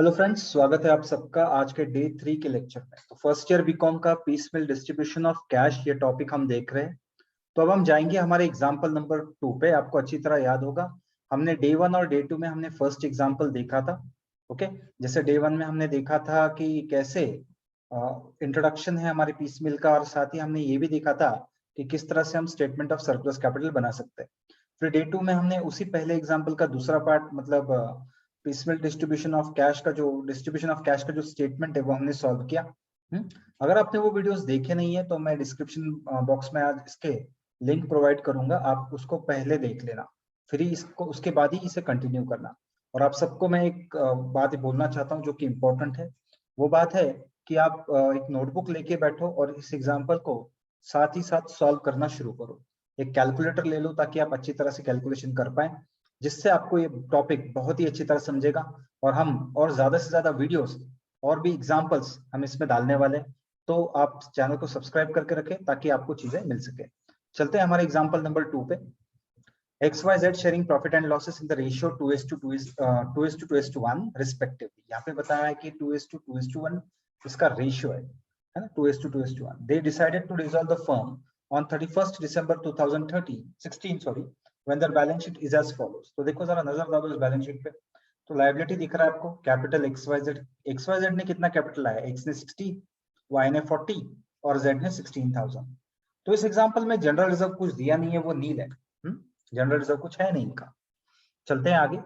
Hello friends, स्वागत है आप सबका आज के डे 3 के लेक्चर में। तो फर्स्ट ईयर बीकॉम का पीसमिल डिस्ट्रीब्यूशन ऑफ कैश ये टॉपिक हम देख रहे हैं। तो अब हम जाएंगे हमारे एग्जांपल नंबर 2 पे। आपको अच्छी तरह याद होगा हमने डे 1 और डे 2 में हमने फर्स्ट एग्जांपल देखा था। ओके, जैसे डे 1 में हमने देखा था कि कैसे इंट्रोडक्शन है हमारे पीसमिल का, और साथ ही हमने ये भी देखा था कि किस तरह से हम स्टेटमेंट ऑफ सरप्लस कैपिटल बना सकते हैं। फिर डे 2 में हमने उसी पहले एग्जाम्पल का दूसरा पार्ट, मतलब पीसमेल डिस्ट्रीब्यूशन ऑफ कैश का जो स्टेटमेंट है वो हमने सॉल्व किया। अगर आपने वो वीडियोस देखे नहीं है तो मैं डिस्क्रिप्शन बॉक्स में आज इसके लिंक प्रोवाइड करूंगा, आप उसको पहले देख लेना, फिर इसको उसके बाद ही इसे कंटिन्यू करना। और आप सबको मैं एक बात बोलना चाहता हूँ जो कि इम्पोर्टेंट है। वो बात है कि आप एक नोटबुक लेके बैठो और इस एग्जाम्पल को साथ ही साथ सॉल्व करना शुरू करो। एक कैलकुलेटर ले लो ताकि आप अच्छी तरह से कैलकुलेशन कर पाए, जिससे आपको ये टॉपिक बहुत ही अच्छी तरह समझेगा। और हम और ज्यादा से ज्यादा वीडियोस और भी एग्जांपल्स हम इसमें डालने वाले हैं। तो आप चैनल को सब्सक्राइब करके रखें ताकि आपको चीजें मिल सके। चलते हैं हमारे एग्जांपल नंबर 2 पे। XYZ sharing profit and losses in the ratio 2:1 respectively। यहाँ पे बताया है कि 2:1 इसका रेशियो है ना, 2:1। They decided to dissolve the firm on 31st December 2016 when their balance sheet is as follows। तो देखो जरा नजर डालो इस बैलेंस शीट पे। तो लायबिलिटी दिख रहा है आपको, कैपिटल XYZ ने कितना कैपिटल लाया, X ने 60, Y ने 40 और Z ने 16,000। तो इस एग्जांपल में जनरल रिजर्व कुछ दिया नहीं है, वो नील है। जनरल रिजर्व कुछ है नहीं इनका। चलते हैं आगे।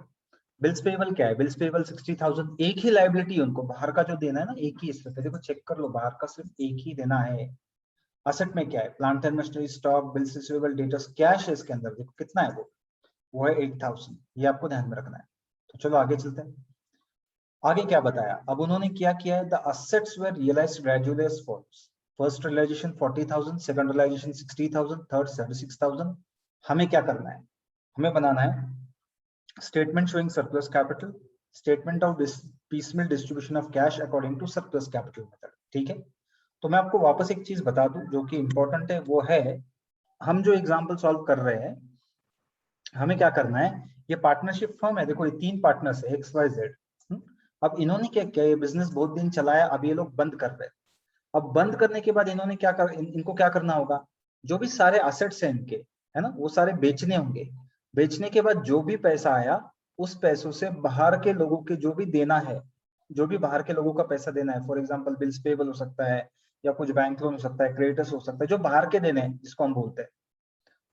बिल्स पेबल क्या है, बिल्स पेबल 60,000। एक ही लायबिलिटी उनको बाहर का जो देना है ना, एक ही। इसमें देखो चेक कर लो, बाहर का सिर्फ एक ही देना है। असेट में क्या है, plant and machinery, stock, bills receivable, debtors, cash है इसके अंदर। देखो कितना है, वो है 8,000। ये आपको ध्यान में रखना है। तो चलो आगे चलते हैं। आगे क्या बताया, अब उन्होंने क्या किया है, the assets were realised gradually as follows. First realisation 40,000, second realisation 60,000, third 76,000। हमें क्या करना है, हमें बनाना है statement showing surplus capital, statement of piecemeal distribution of cash according to surplus capital method. ठीक है, तो मैं आपको वापस एक चीज बता दूं जो कि इंपॉर्टेंट है। वो है, हम जो एग्जांपल सॉल्व कर रहे हैं, हमें क्या करना है, ये पार्टनरशिप फर्म है। देखो ये 3 पार्टनर्स है, XYZ। अब इन्होंने क्या किया, ये बिजनेस बहुत दिन चलाया, अब ये लोग बंद कर रहे हैं। अब बंद करने के बाद इन्होंने क्या कर इनको क्या करना होगा, जो भी सारे असेट्स हैं इनके, है ना, वो सारे बेचने होंगे। बेचने के बाद जो भी पैसा आया, उस पैसों से बाहर के लोगों के जो भी देना है, जो भी बाहर के लोगों का पैसा देना है, फॉर एग्जांपल बिल्स पेबल हो सकता है, या कुछ बैंक लोन हो सकता है, क्रेडिटर्स हो सकता है, जो बाहर के देने हैं जिसको हम बोलते हैं,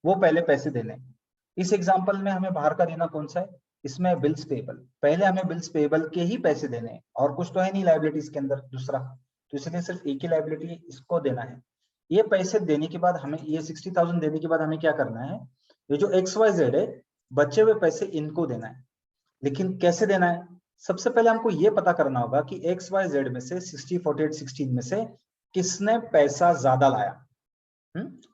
वो पहले पैसे देने। इस एग्जांपल में हमें बाहर का देना कौन सा है, इसमें बिल्स पेबल। पहले हमें बिल्स पेबल के ही पैसे देने हैं, और कुछ तो है नहीं लाइबिलिटीज के अंदर दूसरा, तो इसलिए सिर्फ एक ही लाइबिलिटी इसको देना है। ये पैसे देने के बाद हमें, ये 60,000 देने के बाद हमें क्या करना है, ये जो XYZ है, बचे हुए पैसे इनको देना है। लेकिन कैसे देना है, सबसे पहले हमको ये पता करना होगा कि XYZ में से 60, 48, 16 में से किसने पैसा ज्यादा लाया,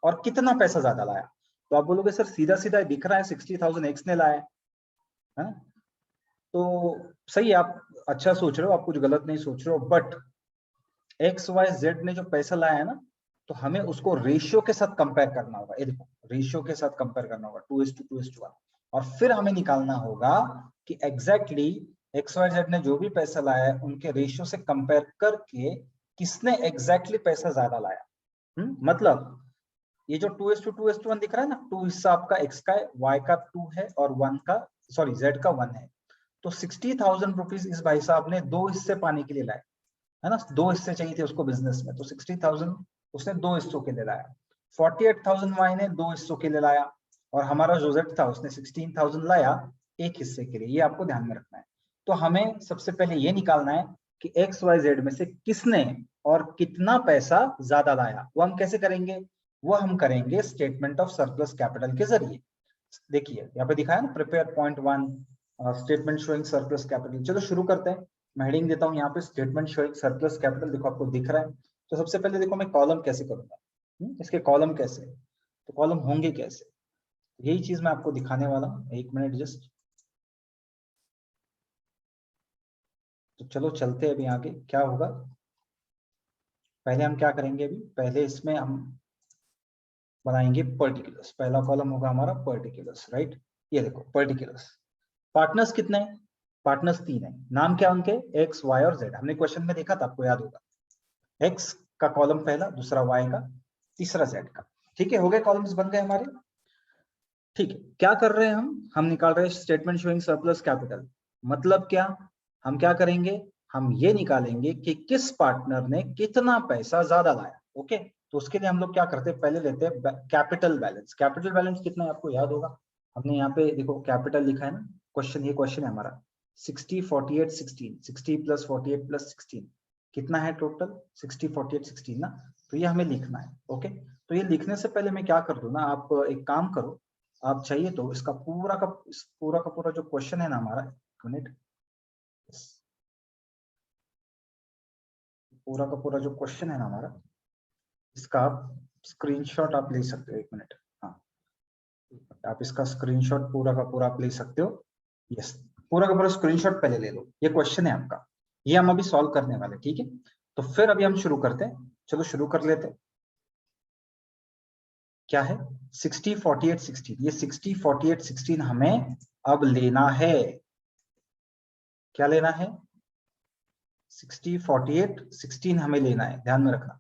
और कितना पैसा ज्यादा लाया। तो आप बोलोगे सर सीधा सीधा दिख रहा है 60,000 एक्स ने लाया है ना। तो सही है, आप अच्छा सोच रहे हो, आप कुछ गलत नहीं सोच रहे हो। बट XYZ ने जो पैसा लाया है ना, तो हमें उसको रेशियो के साथ कंपेयर करना होगा। ये देखो, रेशियो के साथ कंपेयर करना होगा, 2:2:1। और फिर हमें निकालना होगा कि एग्जैक्टली XYZ ने जो भी पैसा लाया है, उनके रेशियो से कंपेयर करके किसने एग्जैक्टली पैसा ज्यादा लाया। मतलब ये जो 2:2:1 दिख रहा है ना, 2 हिस्सा आपका X का है, Y का 2 है, और 1 का, सॉरी Z का 1 है। तो 60,000 रुपीज इस भाई साहब ने 2 हिस्से पाने के लिए लाए, है ना। 2 हिस्से चाहिए थे उसको बिजनेस में, तो 60,000 उसने 2 हिस्सों के लिए लाया। 48,000 Y ने 2 हिस्सों के लिए लाया, और हमारा जो Z था उसने 16,000 लाया एक हिस्से के लिए। ये आपको ध्यान में रखना है। तो हमें सबसे पहले ये निकालना है कि XYZ में से किसने और कितना पैसा ज्यादा लाया। वो हम कैसे करेंगे, वो हम करेंगे स्टेटमेंट ऑफ सरप्लस कैपिटल के जरिए। देखिए यहाँ पे दिखाया ना, prepare point 1 statement showing surplus capital. चलो शुरू करते हैं। मैं हेडिंग देता हूँ यहाँ पे, स्टेटमेंट शोइंग सरप्लस कैपिटल। देखो आपको दिख रहा है। तो सबसे पहले देखो मैं कॉलम कैसे करूंगा, इसके कॉलम कैसे, तो कॉलम होंगे कैसे, यही चीज मैं आपको दिखाने वाला हूँ। 1 मिनट जस्ट। तो चलो चलते हैं अभी आगे क्या होगा। पहले हम क्या करेंगे, अभी पहले इसमें हम बनाएंगे पर्टिकुलर्स। पहला कॉलम होगा हमारा पर्टिकुलर्स, राइट। ये देखो पर्टिकुलर्स, पार्टनर्स कितने हैं, पार्टनर्स 3 है, नाम क्या उनके, एक्स वाई और जेड। हमने क्वेश्चन में देखा था, आपको याद होगा, एक्स का कॉलम पहला, दूसरा वाई का, तीसरा जेड का। ठीक है, हो गए, कॉलम्स बन गए हमारे। ठीक है, क्या कर रहे हैं हम निकाल रहे हैं स्टेटमेंट शोइंग सरप्लस कैपिटल। मतलब क्या, हम क्या करेंगे, हम ये निकालेंगे कि किस पार्टनर ने कितना पैसा ज्यादा लाया। ओके, तो उसके लिए हम लोग क्या करते हैं, पहले लेते हैं कैपिटल बैलेंस। कैपिटल बैलेंस कितना है आपको याद होगा, हमने यहाँ पे देखो कैपिटल लिखा है ना, क्वेश्चन, ये क्वेश्चन है हमारा 60 48 16, 60 प्लस 48 प्लस 16 कितना है टोटल, 60 48 16 ना, तो ये हमें लिखना है। ओके, तो ये लिखने से पहले मैं क्या कर दूं ना, आप एक काम करो, आप चाहिए तो इसका पूरा का पूरा जो क्वेश्चन है ना हमारा, एक मिनट, पूरा का पूरा जो क्वेश्चन है ना हमारा, इसका आप स्क्रीनशॉट आप ले सकते हो, एक मिनट, हाँ, आप इसका स्क्रीनशॉट पूरा का पूरा आप ले सकते हो। यस, पूरा का पूरा स्क्रीनशॉट पहले ले लो, ये क्वेश्चन है आपका, ये हम अभी सॉल्व करने वाले। ठीक है, तो फिर अभी हम शुरू करते हैं, चलो शुरू कर लेते हैं। क्या है 60 48 16, ये 60 48 16 हमें अब लेना है। क्या लेना है, 60 48 16 हमें लेना है, ध्यान में रखना।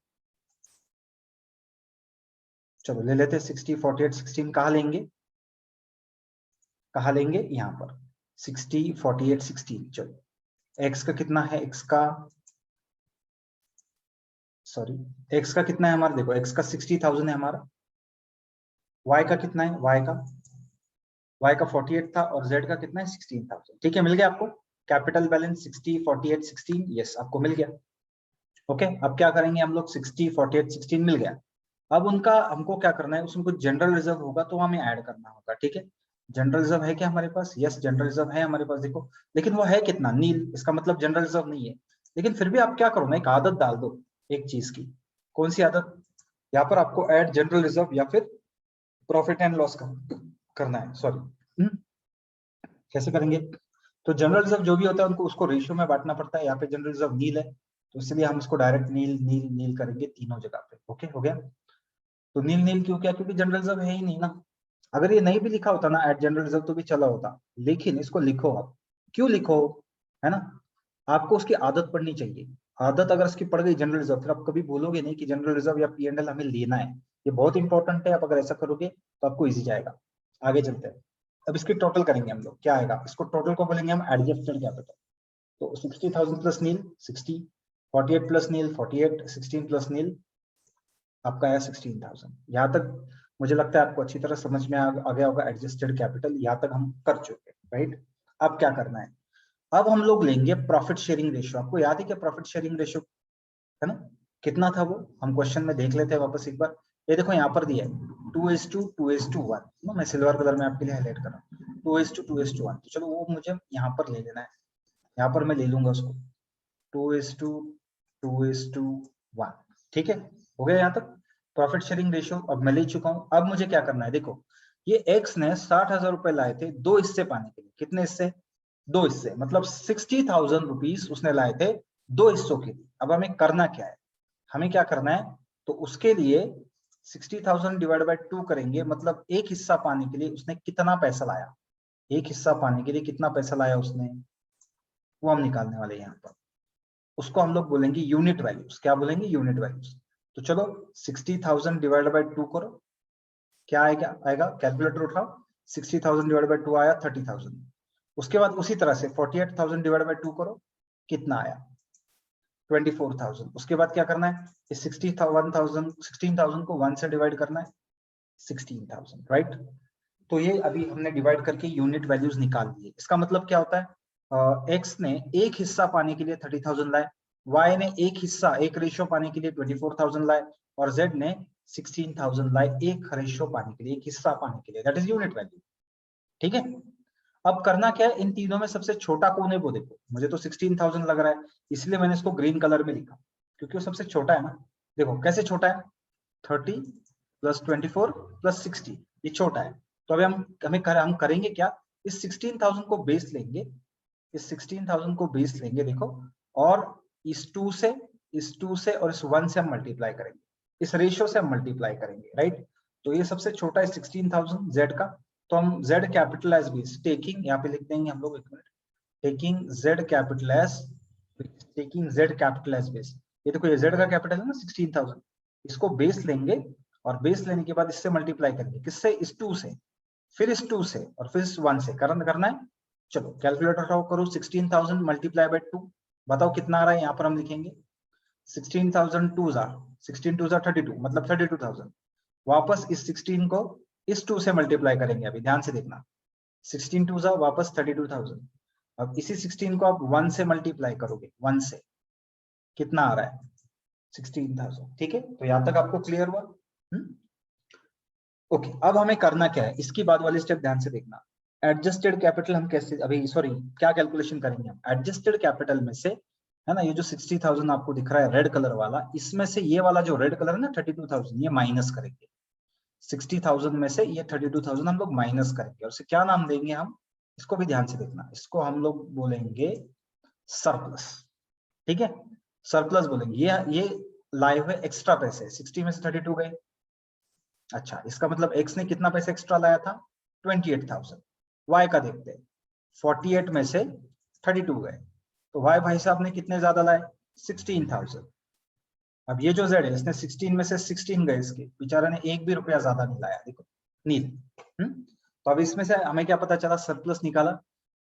चलो ले लेते हैं 60 48 16, कहाँ लेंगे, कहाँ लेंगे, यहाँ पर 60 48 16। चलो x का कितना है, x का, सॉरी, x का कितना है हमारा, देखो x का 60,000 है हमारा, y का कितना है, y का 48 था, और z का कितना है 16,000। ठीक है, मिल गया आपको कैपिटल बैलेंस 60 48 16, यस आपको मिल गया। ओके, अब क्या करेंगे हम लोग, 60 48 16 मिल गया, अब उनका हमको क्या करना है, उसमें कुछ जनरल रिजर्व होगा तो हमें ऐड करना होगा। ठीक है, जनरल रिजर्व है क्या हमारे पास, यस जनरल रिजर्व है हमारे पास, देखो, लेकिन वो है कितना, नील, इसका मतलब जनरल रिजर्व नहीं है। लेकिन फिर भी आप क्या करो ना, एक आदत डाल दो एक चीज की, कौन सी आदत, यहाँ पर आपको ऐड जनरल रिजर्व या फिर प्रॉफिट एंड लॉस करना है, सॉरी, कैसे करेंगे, तो जनरल रिजर्व जो भी होता है उनको उसको रेशियो में बांटना पड़ता है, यहाँ पे जनरल रिजर्व नील है, तो इसलिए हम इसको डायरेक्ट नील नील नील करेंगे तीनों जगह पे। ओके, हो गया, तो नील नील क्यों, क्या, क्योंकि जनरल रिजर्व है ही नहीं ना। अगर ये नहीं भी लिखा होता ना एट जनरल रिजर्व तो भी चला होता, लेकिन इसको लिखो आप, क्यों लिखो, है ना, आपको उसकी आदत पड़नी चाहिए। आदत अगर इसकी पड़ गई जनरल रिजर्व, फिर आप कभी भूलोगे नहीं कि जनरल रिजर्व या पी&एल हमें लेना है, ये बहुत इंपॉर्टेंट है। आप अगर ऐसा करोगे तो आपको इजी जाएगा। आगे चलते हैं, अब इसकी टोटल करेंगे हम लोग, क्या आएगा, इसको टोटल को बोलेंगे हम एडजस्टेड कैपिटल। तो 60,000 प्लस नील 60, 48 प्लस नील 48, 16 प्लस नील आपका आया 16,000। यहाँ तक मुझे लगता है आपको अच्छी तरह समझ में आ गया होगा एडजस्टेड कैपिटल, यहाँ तक हम कर चुके हैं, राइट। अब क्या करना है, अब हम लोग लेंगे प्रॉफिट शेयरिंग रेशियो। आपको याद है क्या प्रॉफिट शेयरिंग रेशियो, है ना, कितना था वो, हम क्वेश्चन में देख लेते हैं वापस एक बार। ये देखो यहाँ पर दिया है 2:1, मैं सिल्वर कलर में आपके लिए हाईलाइट कर रहा हूँ, 2:1, तो चलो वो मुझे यहाँ पर ले लेना है, यहाँ पर मैं ले लूंगा उसको 2:1। ठीक है, हो गया यहाँ तक प्रॉफिट शेयरिंग रेशियो, अब मैं ले चुका हूँ। अब मुझे क्या करना है, देखो ये एक्स ने 60,000 रुपए लाए थे दो हिस्से पाने के लिए, कितने हिस्से, दो हिस्से, मतलब 60,000 रुपीज उसने लाए थे दो हिस्सों के लिए। अब हमें करना क्या है, हमें क्या करना है, तो उसके लिए 60,000 डिवाइड बाय 2 करेंगे, मतलब एक हिस्सा पाने के लिए उसने कितना पैसा लाया, एक हिस्सा पाने के लिए कितना पैसा लाया उसने, वो हम निकालने वाले हैं यहाँ पर। उसको हम लोग बोलेंगे यूनिट वैल्यूज, क्या बोलेंगे, यूनिट वैल्यूज। तो चलो 60,000 डिवाइड बाय 2 करो, क्या आएगा, कैलकुलेटर उठाओ, 60,000 डिवाइड बाय 2 आया 30,000। उसके बाद उसी तरह से 48,000 डिवाइड बाय 2 करो, कितना आया 24,000। उसके बाद क्या करना है, इस 16,000 को 1 से डिवाइड करना है, 16,000, राइट। तो ये अभी हमने डिवाइड करके यूनिट वैल्यूज निकाल लिए। इसका मतलब क्या होता है, एक्स ने एक हिस्सा पाने के लिए 30,000 लाए, वाई ने एक हिस्सा, एक रेशियो पाने के लिए 24,000 लाए, और जेड ने 16,000 लाए एक रेशियो पाने के लिए, एक हिस्सा पाने के लिए, दैट इज यूनिट वैल्यू। ठीक है, अब करना क्या है, इन तीनों में सबसे छोटा कौन है वो देखो, मुझे तो 16,000 लग रहा है, इसलिए मैंने इसको ग्रीन कलर में लिखा, क्योंकि वो सबसे छोटा है ना। देखो कैसे छोटा है, 30 प्लस 24 प्लस 60, ये छोटा है। तो अभी हम करेंगे क्या, इस 16,000 को बेस लेंगे, इस 16,000 को बेस लेंगे, देखो, और इस 2 से, और इस 1 से हम मल्टीप्लाई करेंगे, इस रेशियो से हम मल्टीप्लाई करेंगे, राइट। तो ये सबसे छोटा है 16,000 जेड का, तो हम Z capital as base taking, यहाँ पे लिख देंगे हम लोग, एक मिनट, taking Z capital as base. ये देखो ये जेड का कैपिटल है ना 16,000, इसको बेस लेंगे और बेस लेने के बाद इससे मल्टीप्लाई करेंगे, किससे, इस 2 से, फिर इस 2 से और फिर इस 1 से करना है। चलो कैलकुलेटर उठाओ, करो 16,000 मल्टीप्लाई बाय 2, बताओ कितना आ रहा है। यहाँ पर हम लिखेंगे 16,000 2 जा 16 2 जा 32, मतलब 32,000। वापस इस 16 को इस 2 से मल्टीप्लाई करेंगे, अभी ध्यान से देखना, 16 2 जा वापस 32,000। अब इसी 16 को आप 1 से मल्टीप्लाई करोगे, 1 से कितना आ रहा है, 16,000। ठीक है, तो यहां तक आपको क्लियर हुआ। ओके, अब हमें करना क्या है, इसकी बाद वाली स्टेप ध्यान से देखना। एडजस्टेड कैपिटल हम कैसे, अभी सॉरी क्या कैलकुलेशन करेंगे हम, एडजस्टेड कैपिटल में से, है ना, ये जो 60,000 आपको दिख रहा है रेड कलर वाला, इसमें से ये वाला जो रेड कलर है ना 32,000, ये माइनस करेंगे। 60,000 में से ये 32,000 हम लोग माइनस करेंगे, और उसे क्या नाम देंगे हम, इसको भी ध्यान से देखना, इसको हम लोग बोलेंगे सरप्लस। ठीक है, सरप्लस बोलेंगे। ये लाए हुए एक्स्ट्रा पैसे, 60 में से 32 गए। अच्छा, इसका मतलब x ने कितना पैसे एक्स्ट्रा लाया था, 28,000। y का देखते हैं, 48 में से 32 गए, तो y भाई साहब ने कितने ज्यादा लाए, 16,000। अब ये जो z है, इसने 16 में से 16 गए, इसके बेचारा ने एक भी रुपया ज्यादा नहीं लाया, देखो नील। तो अब इसमें से हमें क्या पता चला, सरप्लस निकाला,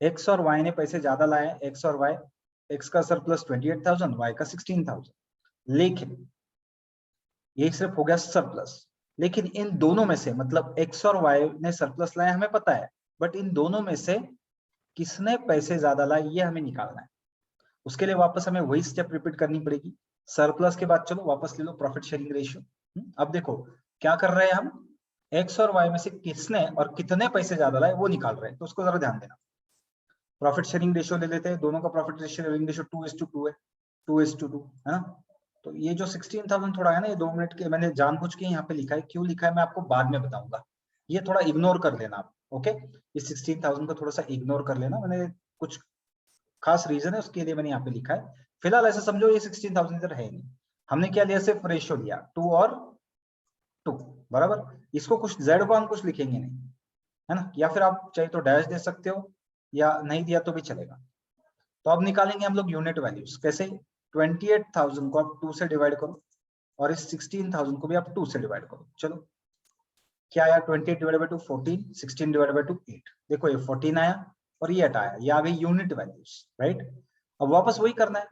x और y ने पैसे ज्यादा लाए, x और y, x का सरप्लस 28,000, y का 16,000। लेकिन ये सिर्फ हो गया सरप्लस, लेकिन इन दोनों में से, मतलब x और y ने सरप्लस लाया हमें पता है, बट इन दोनों में से किसने पैसे ज्यादा लाए ये हमें निकालना है। उसके लिए वापस हमें वही स्टेप रिपीट करनी पड़ेगी। सरप्लस के बाद चलो वापस ले लो प्रॉफिट शेयरिंग रेशियो। अब देखो क्या कर रहे हैं हम, x और y में से किसने और कितने पैसे ज्यादा लाए वो निकाल रहे हैं, तो उसको जरा ध्यान देना। प्रॉफिट शेयरिंग रेशियो ले लेते हैं, दोनों का प्रॉफिट शेयरिंग रेशियो 2:2 है, 2:2 है ना। तो ये जो 16,000 थोड़ा है ना, ये 2 मिनट के मैंने जानबूझ के यहाँ पे लिखा है, क्यों लिखा है मैं आपको बाद में बताऊंगा, ये थोड़ा इग्नोर कर लेना आप। ओके, इस 16,000 को थोड़ा सा इग्नोर कर लेना, मैंने कुछ खास रीजन है उसके लिए मैंने यहाँ पे लिखा है। फिलहाल ऐसा समझो ये 16,000 इधर है नहीं, हमने क्या लिया, सिर्फ रेशियो लिया 2 और 2 बराबर। इसको कुछ जेड को हम कुछ लिखेंगे नहीं, है ना, या फिर आप चाहे तो डैश दे सकते हो, या नहीं दिया तो भी चलेगा। तो अब निकालेंगे हम लोग यूनिट वैल्यूज, कैसे, 28,000 को आप 2 से डिवाइड करो और इस 16,000 को भी आप 2 से डिवाइड करो। चलो क्या आया, 28 डिवाइड बाय 2 14, 16 डिवाइड बाय 2 8। देखो ये 14 आया और ये 8 आया, ये आ गई यूनिट वैल्यूज, राइट। अब वापस वही करना है,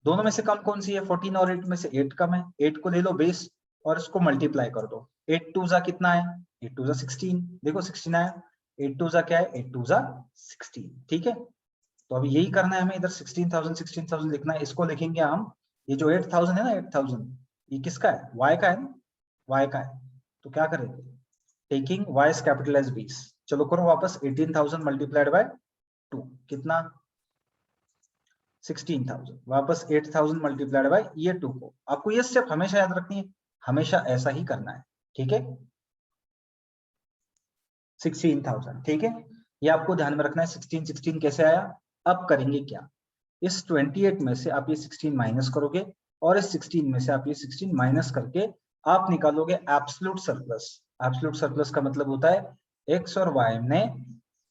दोनों में से कम कौन सी है, 14 और 8 में से 8 कम है, 8 को ले लो बेस और इसको मल्टीप्लाई कर दो। 8 2 जा कितना है, 8 2 जा 16, देखो 16 आया, 8 2 जा क्या है, 8 2 जा 16। ठीक है, तो अभी यही करना है हमें, इधर 16,000 लिखना है, इसको लिखेंगे हम, ये जो 8,000 है ना, 8,000 ये किसका है, y का है ना, y का है। तो क्या करेंगे, taking y capital as base. चलो करो वापस, 18,000 मल्टीप्लाइड बाय 2 कितना, 16,000, वापस 8,000 मल्टीप्लाइड बाय ये 2 को। आपको ये स्टेप हमेशा याद रखनी है, हमेशा ऐसा ही करना है। ठीक है, 16,000, ठीक है, ये आपको ध्यान में रखना है। 16 कैसे आया, अब करेंगे क्या, इस 28 में से आप ये 16 माइनस करोगे और इस 16 में से आप ये 16 माइनस करके आप निकालोगे एब्सोल्यूट सरप्लस। एब्सोल्यूट सरप्लस का मतलब होता है x और y ने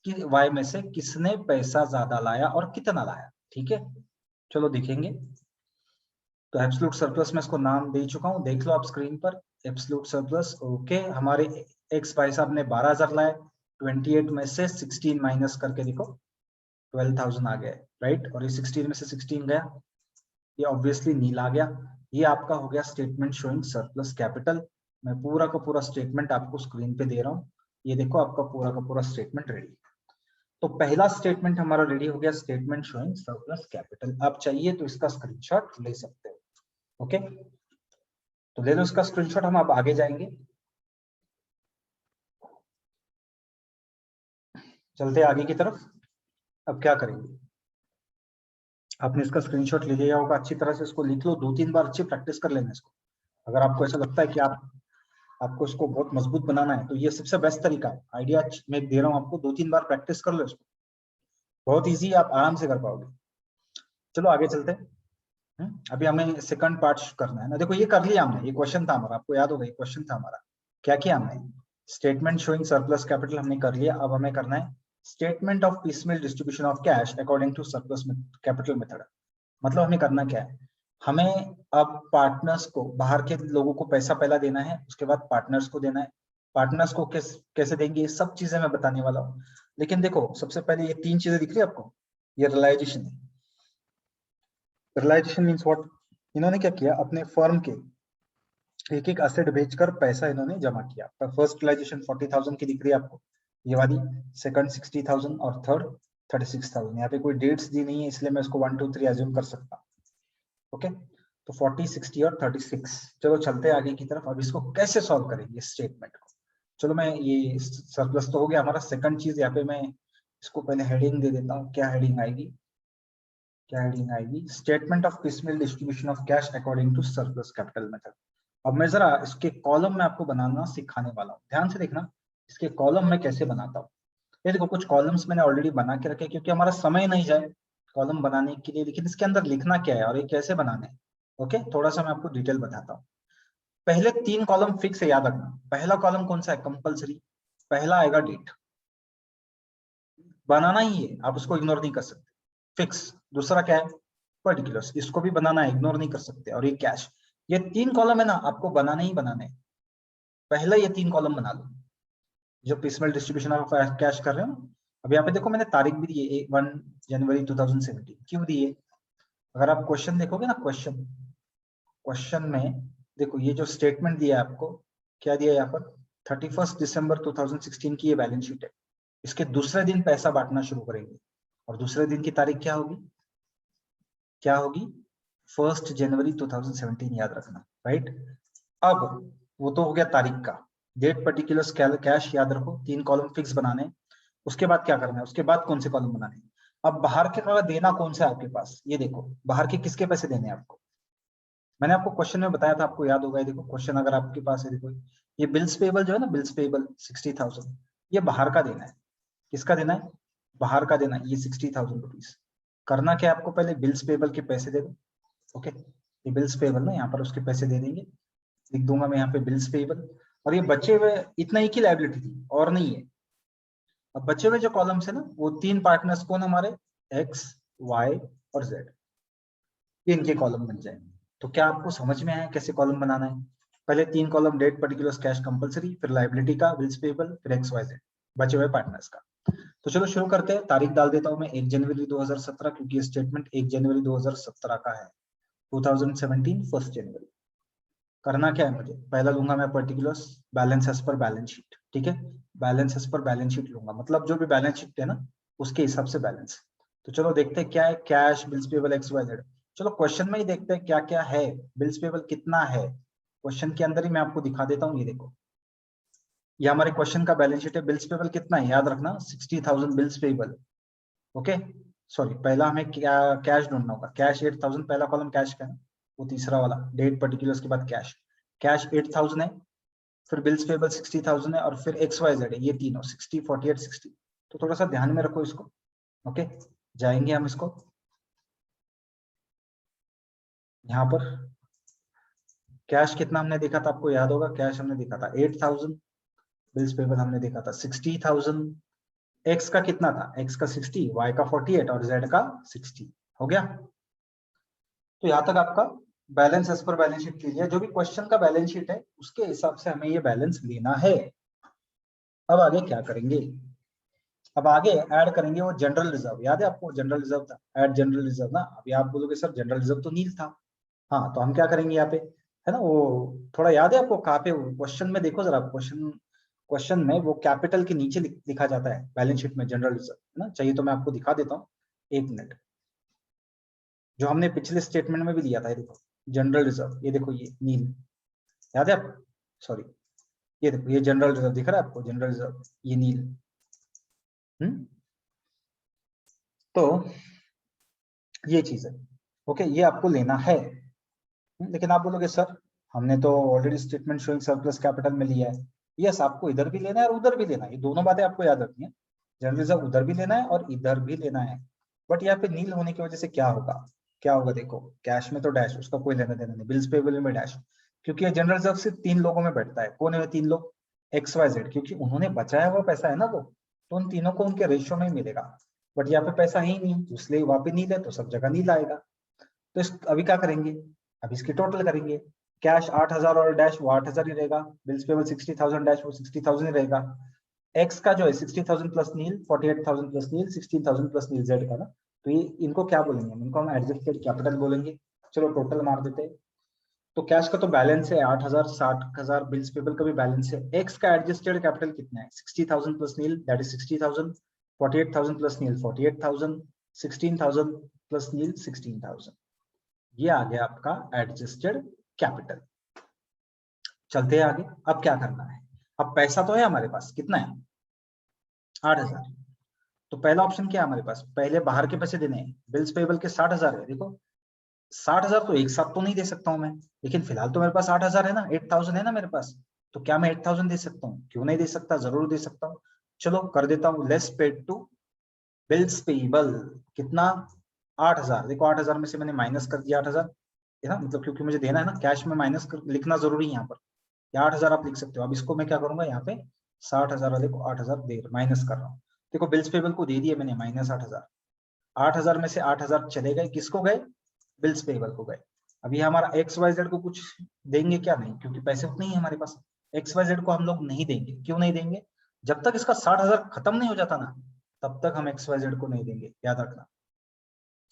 y में से किसने पैसा ज्यादा लाया और कितना लाया। ठीक है, चलो देखेंगे। तो एब्सोल्यूट सरप्लस में इसको नाम दे चुका हूं, देख लो आप स्क्रीन पर, एब्सोल्यूट सरप्लस। ओके, हमारे x भाई साहब ने 12,000 लाए, 28 में से 16 माइनस करके देखो 12,000 आ गया, राइट। और ये 16 में से 16 गया, ये ऑब्वियसली नील आ गया। ये आपका हो गया स्टेटमेंट शोइंग सरप्लस कैपिटल। मैं पूरा का पूरा स्टेटमेंट आपको स्क्रीन पे दे रहा हूँ, ये देखो आपका पूरा का पूरा स्टेटमेंट रेडी। तो पहला स्टेटमेंट हमारा रेडी हो गया, स्टेटमेंट शोइंग सरप्लस कैपिटल। आप चाहिए तो इसका स्क्रीनशॉट ले सकते हो। ओके, तो ले लो इसका स्क्रीनशॉट, हम अब आगे जाएंगे। चलते आगे की तरफ। अब क्या करेंगे, आपने इसका स्क्रीनशॉट ले लिया होगा, अच्छी तरह से इसको लिख लो, 2-3 बार अच्छी प्रैक्टिस कर लेना इसको। अगर आपको ऐसा लगता है कि आपको इसको बहुत मजबूत बनाना है तो ये सबसे बेस्ट तरीका है। आइडिया मैं दे रहा हूँ आपको, 2-3 बार प्रैक्टिस कर लो इसको, बहुत इजी, आप आराम से कर पाओगे। चलो आगे चलते हैं। अभी हमें सेकंड पार्ट करना है ना। देखो ये कर लिया हमने, ये क्वेश्चन था हमारा, आपको याद होगा ये क्वेश्चन था हमारा। क्या किया हमने, स्टेटमेंट शोइंग सरप्लस कैपिटल हमने कर लिया। अब हमें करना है statement of piecemeal distribution of cash according to surplus capital method. मतलब हमें करना क्या है, हमें अब पार्टनर्स को, बाहर के लोगों को पैसा पहला देना है, उसके बाद पार्टनर्स को देना है। पार्टनर्स को कैसे देंगे, ये सब चीजें मैं बताने वाला हूँ। लेकिन देखो सबसे पहले ये 3 चीजें दिख रही है आपको, ये रियलाइजेशन है। रियलाइजेशन मीन्स व्हाट, इन्होंने क्या किया, अपने फर्म के एक एक एसेट बेचकर पैसा इन्होंने जमा किया। फर्स्ट रियलाइजेशन 40,000 की दिख रही है आपको, ये वाली, सेकंड 60,000 और थर्ड 36,000। यहाँ पे कोई डेट्स दी नहीं है, इसलिए मैं इसको 1 2 3 एज्यूम कर सकता हूँ। ओके, तो 40, 60 और 36। चलो चलते हैं आगे की तरफ। अब इसको कैसे सॉल्व करेंगे इस स्टेटमेंट को। चलो मैं ये सरप्लस तो हो गया हमारा। सेकंड चीज यहाँ पे मैं इसको पहले हेडिंग दे देता हूँ। क्या हेडिंग आएगी, क्या हेडिंग आएगी, statement of piecemeal distribution of cash according to surplus capital method. अब मैं जरा इसके कॉलम में आपको बनाना सिखाने वाला हूँ, ध्यान से देखना इसके कॉलम में कैसे बनाता हूँ। ये देखो कुछ कॉलम्स मैंने ऑलरेडी बना के रखे, क्योंकि हमारा समय नहीं जाए कॉलम बनाने के लिए, लेकिन इसके अंदर लिखना क्या है और ये कैसे बनाने हैं। ओके, थोड़ा सा मैं आपको डिटेल बताता हूँ। पहले 3 कॉलम फिक्स है, याद रखना। पहला कॉलम कौन सा है, कंपलसरी, पहला आएगा डेट, बनाना ही है, आप उसको इग्नोर नहीं कर सकते, फिक्स। दूसरा क्या है, पर्टिकुलर्स, इसको भी बनाना है, इग्नोर नहीं कर सकते। और ये कैश, ये 3 कॉलम है ना, आपको बनाने ही बनाने। पहले ये 3 कॉलम बना लो जो पिसमेल डिस्ट्रीब्यूशन ऑफ कैश कर रहे हो। अब यहाँ पे देखो मैंने तारीख भी दी है 1 जनवरी 2017, क्यों दी है। अगर आप क्वेश्चन देखोगे ना, क्वेश्चन में देखो ये जो स्टेटमेंट दिया है आपको, क्या दिया है यहाँ पर, 31 दिसंबर 2016 की ये बैलेंस शीट है। इसके दूसरे दिन पैसा बांटना शुरू करेंगे, और दूसरे दिन की तारीख क्या होगी, क्या होगी, 1 जनवरी 2017, याद रखना, राइट। अब वो तो हो गया तारीख का, डेट, पर्टिकुलर्स, कैश, याद रखो 3 कॉलम फिक्स बनाने। उसके बाद क्या करना है, उसके बाद कौन से कॉलम बनाने। अब बाहर के का देना कौन सा है आपके पास, ये देखो बाहर के किसके पैसे देने हैं आपको। मैंने आपको क्वेश्चन में बताया था, आपको याद होगा। ये देखो क्वेश्चन अगर आपके पास है, देखो ये बिल्स पेबल जो है ना, बिल्स पेबल 60,000, ये बाहर का देना है। किसका देना है, बाहर का देना है, ये 60,000 रुपीज। करना क्या है आपको, पहले बिल्स पेबल के पैसे दे दो। ओके, ये बिल्स पेबल ना, यहाँ पर उसके पैसे दे देंगे, लिख दूंगा मैं यहाँ पे बिल्स पेबल। और ये बचे हुए इतना ही की लायबिलिटी थी, और नहीं है। अब बचे हुए जो कॉलम्स है ना, वो 3 पार्टनर्स कौन हमारे, एक्स, वाई और जेड, ये इनके कॉलम बन जाएंगे। तो क्या आपको समझ में आया कैसे कॉलम बनाना है। पहले 3 column date, particulars, cash, compulsory, फिर लायबिलिटी का, बिल्स पेबल, फिर एक्स वाई जेड, बचे हुए पार्टनर्स का। तो चलो शुरू करते हैं। तारीख डाल देता हूं मैं 1 जनवरी 2017, क्योंकि ये स्टेटमेंट 1 जनवरी 2017 का है। 2017 1 जनवरी। करना क्या है मुझे, पहला लूंगा मैं particulars, balance as per balance sheet, ठीक है। Balance as per balance sheet लूंगा, मतलब जो भी बैलेंस शीट है ना उसके हिसाब से बैलेंस। तो चलो देखते हैं क्या है, cash, bills payable, X Y Z. चलो क्वेश्चन में ही देखते हैं क्या क्या है, बिल्स पेबल कितना है, क्वेश्चन के अंदर ही मैं आपको दिखा देता हूँ। ये देखो, ये हमारे क्वेश्चन का बैलेंस शीट है। बिल्स पेबल कितना है, याद रखना 60,000 बिल्स पेबल। ओके, सॉरी, पहला हमें क्या कैश ढूंढना होगा, कैश 8,000, पहला कॉलम कैश का है, वो तीसरा वाला डेट, पर्टिकुलर्स के बाद कैश। कैश 8,000 है, फिर बिल्स पेबल 60,000 है, और फिर एक्स वाई जेड है, ये तीनों 60, 48, 60। तो थोड़ा सा ध्यान में रखो इसको। ओके, जाएंगे हम इसको यहाँ पर। कैश कितना हमने देखा था, आपको याद होगा, कैश हमने देखा था 8,000, बिल्स पेबल हमने देखा था 60,000। एक्स का कितना था, एक्स का 60, वाई का 48 और जेड का 60। हो गया। तो यहाँ तक आपका balance as per balance sheet लीजिए, जो भी क्वेश्चन का बैलेंस शीट है उसके हिसाब से हमें ये बैलेंस लेना है। अब आगे क्या करेंगे, अब आगे ऐड करेंगे वो जनरल रिजर्व। याद है आपको, जनरल रिजर्व था, ऐड जनरल रिजर्व ना। अभी आप बोलोगे सर जनरल रिजर्व तो नील था। हाँ, तो हम क्या करेंगे यहाँ पे, है ना, वो थोड़ा याद है आपको कहाँ पे, क्वेश्चन में देखो जरा, क्वेश्चन में वो कैपिटल के नीचे लिखा जाता है बैलेंस शीट में, जनरल रिजर्व, है ना। चाहिए तो मैं आपको दिखा देता हूँ, 1 मिनट। जो हमने पिछले स्टेटमेंट में भी दिया था, ये देखो जनरल रिजर्व, ये देखो ये नील, याद है आप, सॉरी, ये देखो ये जनरल रिजर्व दिख रहा है आपको, जनरल रिजर्व ये नील। तो ये चीज है। ओके, ये आपको लेना है। लेकिन आप बोलोगे सर हमने तो already statement showing surplus capital में लिया है। यस, आपको इधर भी लेना है और उधर भी लेना है, ये दोनों बातें आपको याद रखनी है। जनरल रिजर्व उधर भी लेना है और इधर भी लेना है। बट यहाँ पे नील होने की वजह से क्या होगा, क्या होगा, देखो कैश में तो डैश, उसका कोई लेना देना नहीं, बिल्स पेबल में डैश, क्योंकि ये जनरल रिजर्व सिर्फ 3 लोगों में बैठता है। कौन है 3 लोग, एक्स वाई जेड, क्योंकि उन्होंने बचाया हुआ पैसा है ना वो, तो उन तीनों को उनके रेशियो में मिलेगा, बट यहाँ पे पैसा ही नहीं, इसलिए वहां पे नील है तो सब जगह नील आएगा। तो अभी क्या करेंगे, अब इसकी टोटल करेंगे। कैश 8000 और डैश वो 8000 ही रहेगा, बिल्स पेबल 60,000 डैश वो 60,000 ही रहेगा। एक्स का जो है 60,000 plus nil, 48,000 plus nil, 16,000 plus नील जेड का ना, तो ये इनको क्या बोलेंगे, इनको हम एडजस्टेड कैपिटल बोलेंगे। चलो टोटल मार देते हैं। तो कैश का तो बैलेंस है 8000, 60,000, बिल्स पेबल का भी बैलेंस है। एक्स का एडजस्टेड कैपिटल कितना है, 60,000 plus nil that is 60,000, 48,000 plus nil 48,000, 16,000 plus nil 16,000। ये आ गया आपका एडजस्टेड कैपिटल। चलते हैं आगे। अब क्या करना है, अब पैसा तो है हमारे पास, कितना है 8000। तो पहला ऑप्शन क्या है हमारे पास, पहले बाहर के पैसे देने हैं। बिल्स पेबल के 60,000 है, देखो 60,000 तो एक साथ तो नहीं दे सकता हूं मैं, लेकिन फिलहाल तो मेरे पास 8,000 है ना, 8,000 है ना मेरे पास। तो क्या मैं 8,000 दे सकता हूँ, क्यों नहीं दे सकता, जरूर दे सकता हूँ। चलो कर देता हूँ, less paid to bills payable कितना 8,000। देखो 8,000 में से मैंने माइनस कर दिया 8,000 है ना, मतलब क्योंकि मुझे देना है ना, कैश में माइनस लिखना जरूरी है यहाँ पर। या 8,000 आप लिख सकते हो। अब इसको मैं क्या करूंगा, यहाँ पे 60,000 वाले को 8,000 दे माइनस कर रहा हूँ। देखो बिल्स पेबल को दे दिए मैंने माइनस 8,000। 8,000 में से 8,000 चले गए, किसको गए, बिल्स पेबल को गए। अभी हमारा एक्स वाई जेड को कुछ देंगे क्या, नहीं, क्योंकि पैसे उतने ही हमारे पास। एक्स वाई जेड को हम लोग नहीं देंगे, क्यों नहीं देंगे, जब तक इसका 60,000 खत्म नहीं हो जाता ना, तब तक हम एक्स वाई जेड को नहीं देंगे, याद रखना।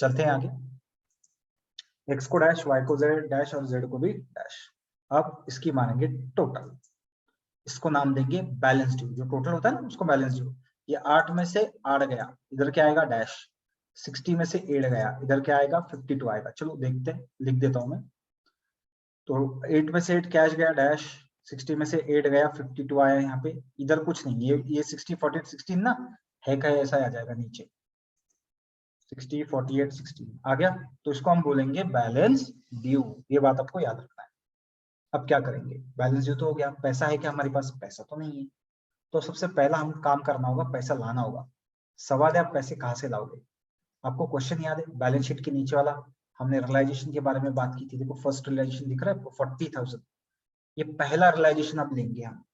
चलते हैं आगे। एक्स को डैश, वाई को जेड डैश और जेड को भी डैश। अब इसकी मानेंगे टोटल, इसको नाम देंगे बैलेंस ड्यू। जो टोटल होता है ना उसको बैलेंस ड्यू। ये 8 में से 8 गया, इधर क्या आएगा डैश। 60 में से 8 गया, इधर क्या आएगा 52 आएगा। चलो देखते हैं, लिख देता हूं मैं। तो 8 में से 8 कैश गया डैश, 60 में से 8 गया 52 आया यहाँ पे। इधर कुछ नहीं, ये 60 48 16 ना है का ऐसा आ जाएगा नीचे, 60 48 16 आ गया। तो इसको हम बोलेंगे बैलेंस ड्यू, ये बात आपको याद रखना है। अब क्या करेंगे, बैलेंस ड्यू तो हो गया, पैसा है क्या हमारे पास, पैसा तो नहीं है। तो सबसे पहला हम काम करना होगा, पैसा लाना होगा। सवाल है आप पैसे कहाँ से लाओगे। आपको क्वेश्चन याद है, बैलेंस शीट के नीचे वाला हमने रियलाइजेशन के बारे में बात की थी। देखो फर्स्ट रियलाइजेशन दिख रहा है आपको 40,000, ये पहला रियलाइजेशन अब लेंगे हम।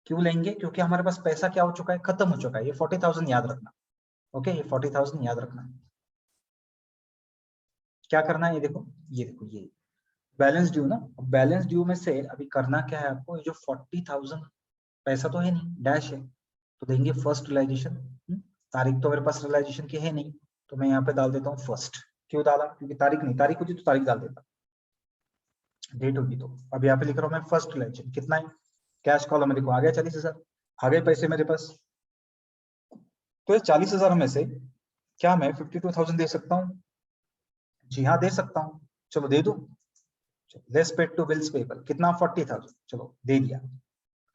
क्यों लेंगे, क्योंकि हमारे पास पैसा क्या हो चुका है, खत्म हो चुका है। ये 40,000 याद रखना, ओके, ये 40,000 याद रखना। क्या करना है, ये देखो ये बैलेंस ड्यू ना। बैलेंस ड्यू में से अभी करना क्या है आपको, ये जो 40,000 पैसा तो है नहीं, डैश है, तो देंगे फर्स्ट रियलाइजेशन। तारीख तो मेरे पास रियलाइजेशन की है नहीं, तो मैं यहाँ पे डाल देता हूँ फर्स्ट। क्यों डाला, क्योंकि तारीख नहीं, तारीख होती तो तारीख डाल देता, डेट होगी तो। अब यहाँ पे लिख रहा हूँ मैं फर्स्ट रियलाइजेशन कितना है, कैश कॉलम मेरे को आ गया 40,000, आ गए पैसे मेरे पास। तो 40,000 में से क्या मैं 52,000 दे सकता हूँ, जी हाँ दे सकता हूँ। चलो दे दू, less paid to bills payable कितना 40,000, चलो दे दिया।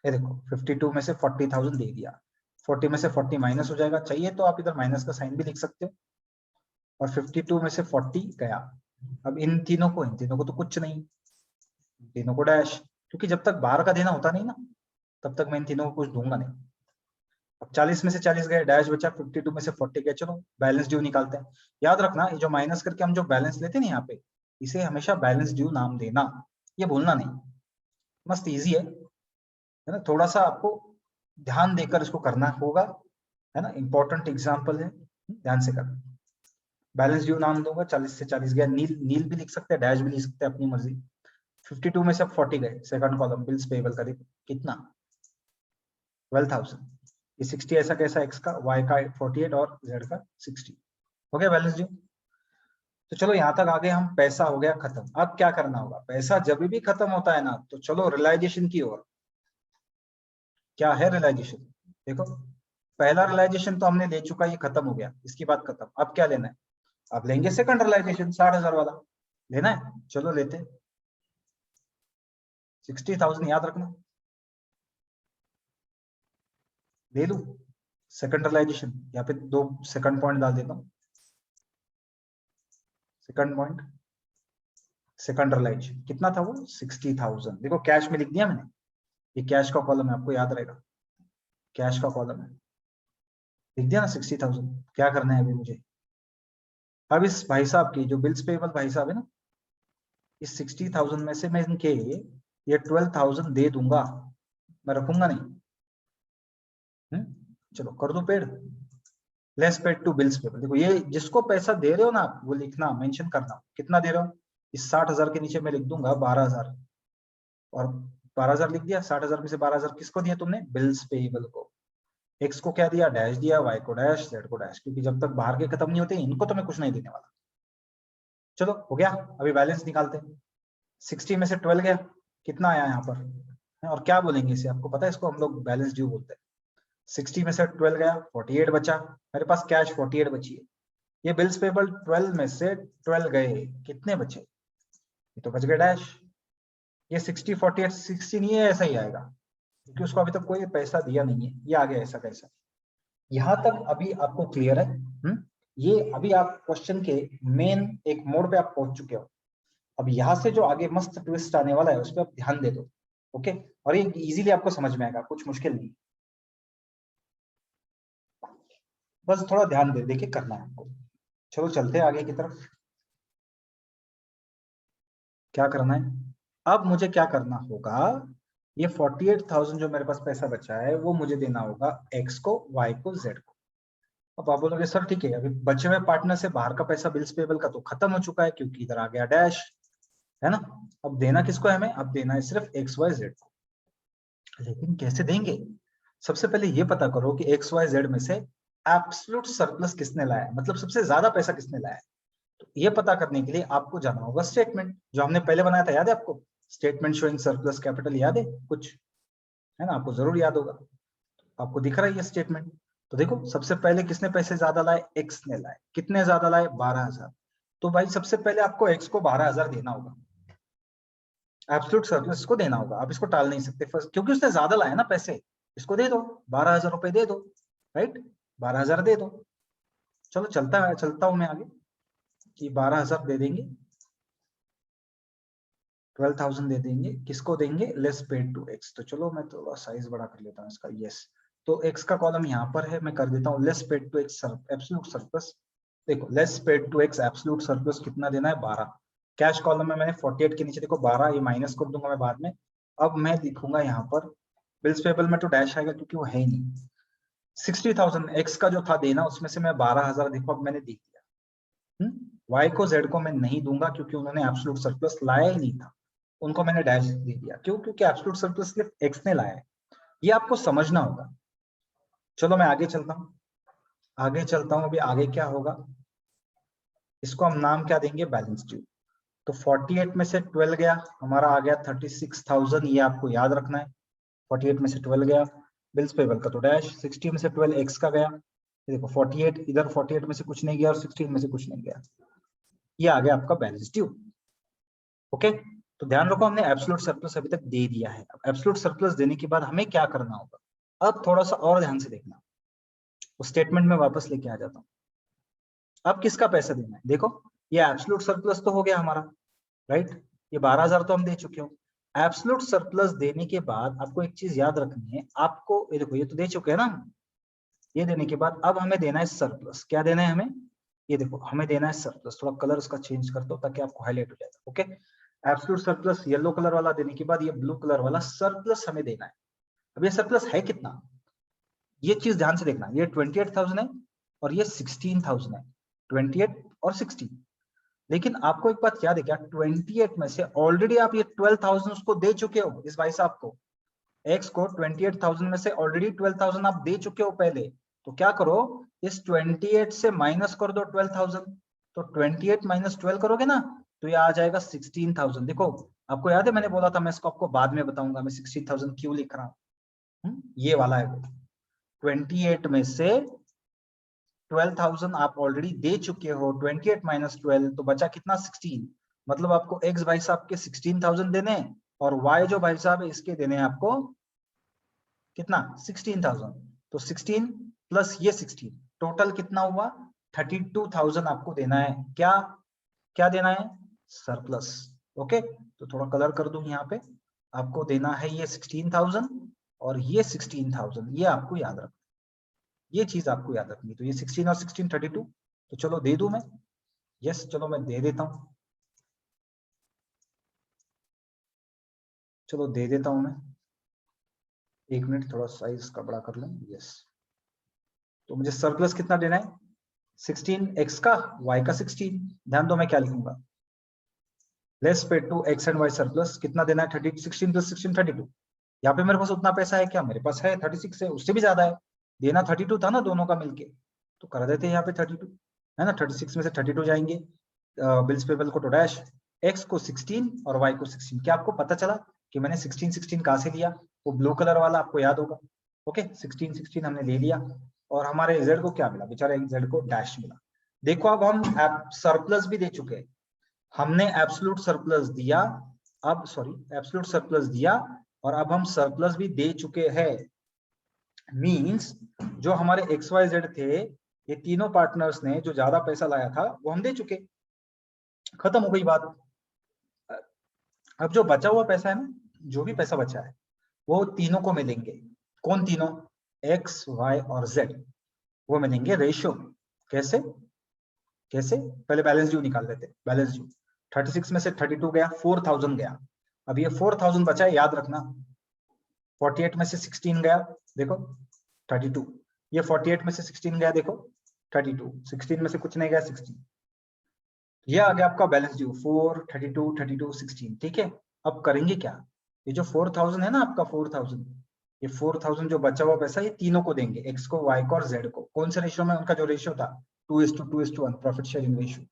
ये देखो 52 में से 40,000 दे दिया। 40 में से 40 माइनस हो जाएगा, चाहिए तो आप इधर माइनस का साइन भी लिख सकते हो। और 52 में से 40 गया। अब इन तीनों को तो कुछ नहीं, तीनों को डैश, क्योंकि जब तक बाहर का देना होता नहीं ना, तब तक मैं इन तीनों को कुछ दूंगा नहीं। अब 40 में से 40 गए, डैश बचा, 52 में से 40 गए। चलो बैलेंस ड्यू निकालते हैं। याद रखना ये जो माइनस करके हम जो बैलेंस लेते हैं ना यहाँ पे, इसे हमेशा बैलेंस ड्यू नाम देना, ये भूलना नहीं। मस्त इजी है ना, थोड़ा सा आपको ध्यान देकर इसको करना होगा, है ना, इंपॉर्टेंट एग्जाम्पल है, ध्यान से करना। बैलेंस ड्यू नाम दूंगा, 40 से 40 गया, नील नील भी लिख सकते हैं, डैश भी लिख सकते हैं, अपनी मर्जी। 52 में से 40 गए, सेकंड कॉलम बिल्स पेबल का देखो कितना 12,000। ये 60 ऐसा कैसा, एक्स का, वाई का 48 और जेड का 60, हो गया बैलेंस ड्यू। तो चलो यहाँ तक आगे हम, पैसा हो गया खत्म। अब क्या करना होगा, पैसा जब भी खत्म होता है ना, तो चलो रियलाइजेशन की ओर। क्या है रियलाइजेशन, देखो पहला रियलाइजेशन तो हमने ले चुका, ये खत्म हो गया, इसकी बात खत्म। अब क्या लेना है, अब लेंगे सेकंड रियलाइजेशन 60,000 वाला लेना है, चलो लेते। 60,000 याद रखना, ले लू सेकंड रियलाइजेशन। यहाँ पे 2 सेकंड पॉइंट डाल देता हूँ, सेकंड पॉइंट सेकंड रियलाइजेशन कितना था वो 60,000। देखो कैश में लिख दिया मैंने, ये कैश का कॉलम है, आपको याद रहेगा, कैश का कॉलम है, लिख दिया ना 60,000। क्या करना है अभी मुझे, अब इस भाई साहब की जो बिल्स पेबल भाई साहब है ना, इस 60,000 में से मैं इनके ये 12,000 दे दूंगा, मैं रखूंगा नहीं। चलो कर दो paid, less paid to bills payable. देखो ये जिसको पैसा दे रहे हो ना आप, वो लिखना, मेंशन करना कितना दे रहे हो। इस 60,000 के नीचे मैं लिख दूंगा 12,000, और 12,000 लिख दिया। 60,000 में से 12,000 किसको दिया तुमने, बिल्स पेबल को। एक्स को क्या दिया, डैश दिया, वाई को डैश, जेड को डैश, क्योंकि जब तक बाहर के खत्म नहीं होते इनको तो मैं कुछ नहीं देने वाला। चलो हो गया, अभी बैलेंस निकालते हैं। 60 में से 12 गया, कितना आया यहाँ पर, और क्या बोलेंगे इसे, आपको पता है इसको हम लोग बैलेंस ड्यू बोलते हैं। 60 में से 12 गया, 48 बचा, मेरे पास कैश 48 बची है। ये बिल्स पेबल 12 में से 12 गए, कितने बचे, ये तो बच गए डैश। ये 60 48 60 नहीं है, ऐसा ही आएगा क्योंकि उसको अभी तक कोई पैसा दिया नहीं है, ये आ गया ऐसा कैसा। यहाँ तक अभी आपको क्लियर है? ये अभी आप क्वेश्चन के मेन एक मोड पे आप पहुंच चुके हो। अब यहाँ से जो आगे मस्त ट्विस्ट आने वाला है उस पर आप ध्यान दे दो, ओके। और ये इजीली आपको समझ में आएगा, कुछ मुश्किल नहीं, बस थोड़ा ध्यान दे देके करना है आपको। चलो चलते हैं आगे की तरफ। क्या करना है, अब मुझे क्या करना होगा, ये 48,000 जो मेरे पास पैसा बचा है वो मुझे देना होगा एक्स को, वाई को, जेड को। अब आप बोलोगे सर ठीक है, अभी बचे हुए पार्टनर से बाहर का पैसा बिल्स पेबल का तो खत्म हो चुका है क्योंकि इधर आ गया डैश, है ना। अब देना किसको है हमें, अब देना है सिर्फ एक्स वाई जेड को। लेकिन कैसे देंगे, सबसे पहले ये पता करो कि एक्स वाई जेड में से एब्सोल्यूट सरप्लस किसने लाया है, मतलब सबसे ज्यादा पैसा किसने लाया है। तो ये पता करने के लिए आपको जाना होगा स्टेटमेंट, जो हमने पहले बनाया था, याद है आपको, स्टेटमेंट शोइंग सरप्लस कैपिटल, याद है कुछ, है ना, आपको जरूर याद होगा। आपको दिख रहा है ये स्टेटमेंट। तो देखो सबसे पहले किसने पैसे ज्यादा लाए, एक्स ने लाए, कितने ज्यादा लाए, 12,000। तो भाई सबसे पहले आपको एक्स को 12,000 देना होगा, एब्सोल्यूट सरप्लस को देना होगा, आप इसको टाल नहीं सकते फर्स्ट, क्योंकि उसने ज्यादा लाया ना पैसे, इसको दे दो, 12,000 रुपए दे दो, राइट, 12,000 दे दो। चलो चलता हूं मैं आगे, कि 12,000 दे देंगे, 12,000 दे देंगे, किसको देंगे, लेस पेड टू एक्स। तो चलो मैं थोड़ा साइज बड़ा कर लेता हूँ इसका, यस। तो एक्स का कॉलम यहाँ पर है, मैं कर देता हूँ less paid to X absolute surplus. देखो less paid to X absolute surplus कितना देना है, 12। कैश कॉलम में मैंने 48 के नीचे देखो 12, ये माइनस कर दूंगा मैं बाद में। अब मैं लिखूंगा यहाँ पर, बिल्स पेबल में तो डैश आएगा क्योंकि वो है ही नहीं। 60,000 एक्स का जो था देना, उसमें से मैं 12,000 देखो अब मैंने दे दिया। वाई को जेड को मैं नहीं दूंगा क्योंकि उन्होंने एब्सोल्यूट सरप्लस लाया ही नहीं था, उनको मैंने डैश दे दिया। क्यों, क्योंकि एब्सोल्यूट सरप्लस सिर्फ एक्स ने लाया है, ये आपको समझना होगा। चलो मैं आगे चलता हूँ, अभी आगे क्या होगा, इसको हम नाम क्या देंगे, बैलेंस ड्यू। तो 48 में से 12 गया, हमारा आ गया 36,000, ये आपको याद रखना है। 48 में से 12 गया, बिल्स पेबल का तो डैश, 60 में से 12 एक्स का गया, देखो 48 इधर, 48 में से कुछ नहीं गया और 16 में से कुछ नहीं गया, ये आ गया आपका बैलेंस ड्यू, ओके। तो ध्यान रखो हमने एब्सोल्यूट सरप्लस अभी तक दे दिया है। अब एब्सोल्यूट सरप्लस देने के बाद हमें क्या करना होगा, अब थोड़ा सा और ध्यान से देखना, उस स्टेटमेंट में वापस लेके आ जाता हूँ। अब किसका पैसा देना है, देखो ये एब्सोल्यूट सरप्लस तो हो गया हमारा, राइट, ये 12,000 तो हम दे चुके हो। एब्सोल्यूट सरप्लस देने के बाद आपको एक चीज याद रखनी है, आपको ये देखो ये तो दे चुके हैं ना, ये देने के बाद अब हमें देना है सरप्लस। क्या देना है हमें, ये देखो हमें देना है सरप्लस। थोड़ा कलर उसका चेंज कर दो ताकि आपको हाईलाइट हो जाएगा, okay. Absolute surplus yellow colour वाला देने के बाद ये ब्लू कलर वाला सरप्लस हमें देना है। अब ये सरप्लस है कितना, ये चीज ध्यान से देखना, ये 28,000 है और ये 16,000 है, 28 और 16। लेकिन आपको एक बात याद है क्या, 28 में से ऑलरेडी आप ये 12,000 उसको दे चुके हो, इस भाई साहब को, एक्स को 28,000 में से ऑलरेडी 12,000 आप दे चुके हो पहले। तो क्या करो, इस 28 से माइनस कर दो 12,000। तो 28 माइनस 12 करोगे ना, तो ये आ जाएगा 16,000। देखो आपको याद है मैंने बोला था मैं इसको आपको बाद में बताऊंगा, मैं 16,000 क्यों लिख रहा हूँ, ये वाला है वो। 28 में से 12,000 आप ऑलरेडी दे चुके हो, 28 माइनस 12 तो बचा कितना, 16। मतलब आपको एक्स भाई साहब के 16,000 देने, और वाई जो भाई साहब है इसके देने आपको कितना, 16,000। तो 16 प्लस ये 16, टोटल कितना हुआ, 32,000 आपको देना है। क्या क्या देना है, सरप्लस, ओके। तो थोड़ा कलर कर दूं यहाँ पे, आपको देना है ये 16,000 और ये 16,000, ये आपको याद रखना, ये चीज आपको याद रखनी। तो ये 16 और 16 32। तो चलो दे दूं मैं, यस चलो मैं दे देता हूं, चलो दे देता हूं मैं, एक मिनट थोड़ा साइज का बड़ा कर लें, यस। तो मुझे सरप्लस कितना देना है, 16 x का, y का 16। ध्यान दो मैं क्या लिखूंगा, less paid to x and y surplus कितना देना है, 30, 16 प्लस 16 32। यहाँ पे मेरे पास उतना पैसा है क्या, मेरे पास है 36 है, उससे भी ज्यादा है, देना 32 था ना दोनों का मिलके, तो कर देते हैं यहाँ पे 32 है ना। 36 में से 32 जाएंगे, बिल्स पेबल को तो डैश, x को 16 और y को 16। क्या आपको पता चला कि मैंने 16 16 कहां से लिया, वो ब्लू कलर वाला आपको याद होगा। ओके 16 16 हमने ले लिया, और हमारे z को क्या मिला, बेचारे z को डैश मिला। देखो अब हम सरप्लस भी दे चुके हैं, हमने एब्सोल्यूट सरप्लस दिया, अब सॉरी एब्सोल्यूट सरप्लस दिया, और अब हम सरप्लस भी दे चुके हैं। मींस जो हमारे XYZ थे, ये तीनों पार्टनर्स ने जो ज्यादा पैसा लाया था वो हम दे चुके, खत्म हो गई बात। अब जो बचा हुआ पैसा है ना, जो भी पैसा बचा है वो तीनों को मिलेंगे। कौन तीनों, X, Y और Z, वो मिलेंगे रेशियो में। कैसे कैसे, पहले बैलेंस ड्यू निकाल लेते हैं। बैलेंस ड्यू 36 में से 32 गया, 4000 गया। अब ये 4000 बचा है, याद रखना। 48 में से 16 गया, देखो 32। ये 48 में से 16 गया, देखो 32। 16 में से कुछ नहीं गया, 16। ये आ गया आपका बैलेंस ड्यू 4, 32, 32, 16। ठीक है, अब करेंगे क्या, ये जो 4000 है ना आपका 4000, ये 4000 जो बचा हुआ पैसा ये तीनों को देंगे, एक्स को, वाई को और जेड को। कौन से रेशियो में, उनका जो रेशियो था 2:2:1 प्रॉफिट शेयरिंग रेशियो।